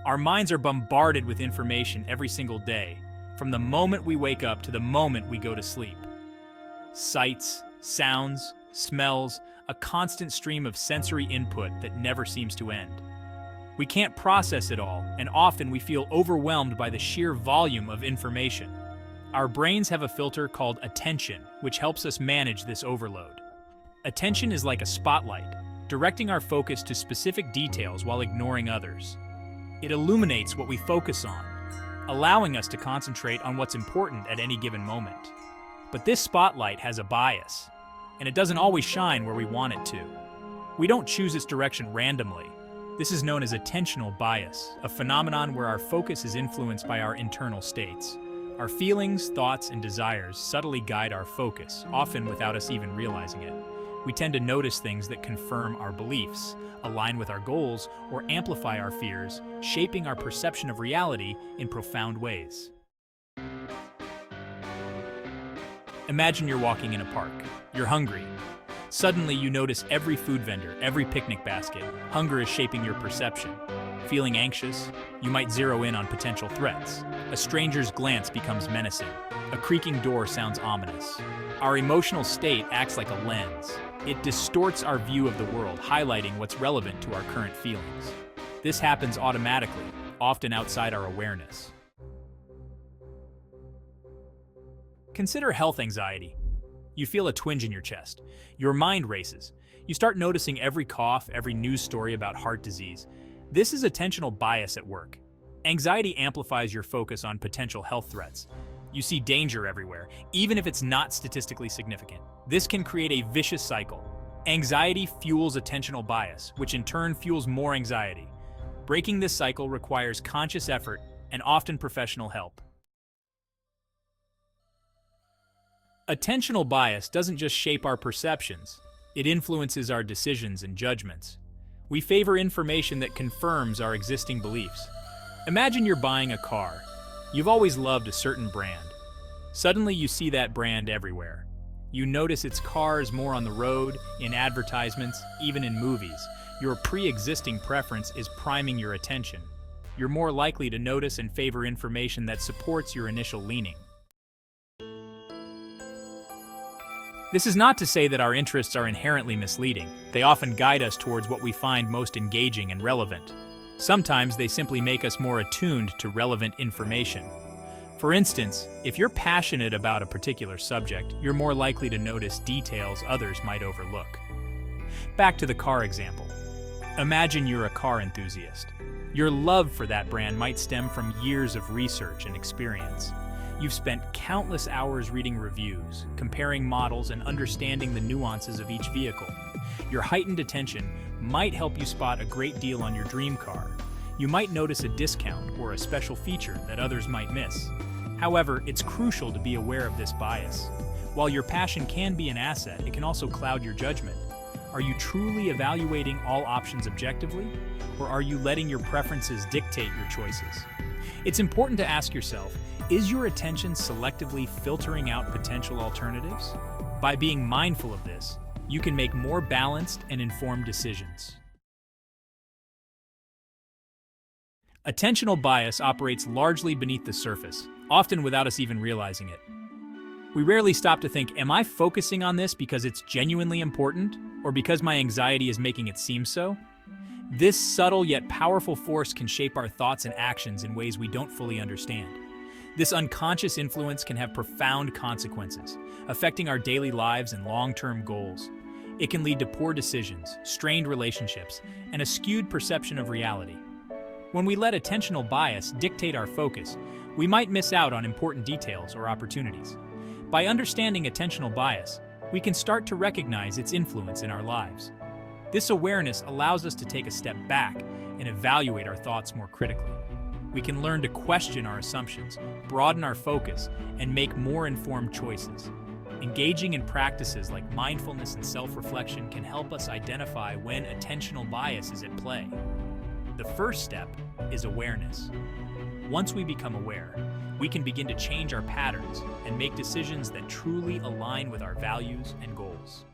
Our minds are bombarded with information every single day, from the moment we wake up to the moment we go to sleep. Sights, sounds, smells, a constant stream of sensory input that never seems to end. We can't process it all, and often we feel overwhelmed by the sheer volume of information. Our brains have a filter called attention, which helps us manage this overload. Attention is like a spotlight, directing our focus to specific details while ignoring others. It illuminates what we focus on, allowing us to concentrate on what's important at any given moment. But this spotlight has a bias, and it doesn't always shine where we want it to. We don't choose its direction randomly. This is known as attentional bias, a phenomenon where our focus is influenced by our internal states. Our feelings, thoughts, and desires subtly guide our focus, often without us even realizing it. We tend to notice things that confirm our beliefs, align with our goals, or amplify our fears, shaping our perception of reality in profound ways. Imagine you're walking in a park. You're hungry. Suddenly, you notice every food vendor, every picnic basket. Hunger is shaping your perception. Feeling anxious, you might zero in on potential threats. A stranger's glance becomes menacing. A creaking door sounds ominous. Our emotional state acts like a lens. It distorts our view of the world, highlighting what's relevant to our current feelings. This happens automatically, often outside our awareness. Consider health anxiety. You feel a twinge in your chest. Your mind races. You start noticing every cough, every news story about heart disease. This is attentional bias at work. Anxiety amplifies your focus on potential health threats. You see danger everywhere, even if it's not statistically significant. This can create a vicious cycle. Anxiety fuels attentional bias, which in turn fuels more anxiety. Breaking this cycle requires conscious effort and often professional help. Attentional bias doesn't just shape our perceptions, it influences our decisions and judgments. We favor information that confirms our existing beliefs. Imagine you're buying a car. You've always loved a certain brand. Suddenly you see that brand everywhere. You notice its cars more on the road, in advertisements, even in movies. Your pre-existing preference is priming your attention. You're more likely to notice and favor information that supports your initial leaning. This is not to say that our interests are inherently misleading. They often guide us towards what we find most engaging and relevant. Sometimes they simply make us more attuned to relevant information. For instance, if you're passionate about a particular subject, you're more likely to notice details others might overlook. Back to the car example. Imagine you're a car enthusiast. Your love for that brand might stem from years of research and experience. You've spent countless hours reading reviews, comparing models, and understanding the nuances of each vehicle. Your heightened attention might help you spot a great deal on your dream car. You might notice a discount or a special feature that others might miss. However, it's crucial to be aware of this bias. While your passion can be an asset, it can also cloud your judgment. Are you truly evaluating all options objectively, or are you letting your preferences dictate your choices? It's important to ask yourself, is your attention selectively filtering out potential alternatives? By being mindful of this, you can make more balanced and informed decisions. Attentional bias operates largely beneath the surface, often without us even realizing it. We rarely stop to think, am I focusing on this because it's genuinely important, or because my anxiety is making it seem so? This subtle yet powerful force can shape our thoughts and actions in ways we don't fully understand. This unconscious influence can have profound consequences, affecting our daily lives and long-term goals. It can lead to poor decisions, strained relationships, and a skewed perception of reality. When we let attentional bias dictate our focus, we might miss out on important details or opportunities. By understanding attentional bias, we can start to recognize its influence in our lives. This awareness allows us to take a step back and evaluate our thoughts more critically. We can learn to question our assumptions, broaden our focus, and make more informed choices. Engaging in practices like mindfulness and self-reflection can help us identify when attentional bias is at play. The first step is awareness. Once we become aware, we can begin to change our patterns and make decisions that truly align with our values and goals.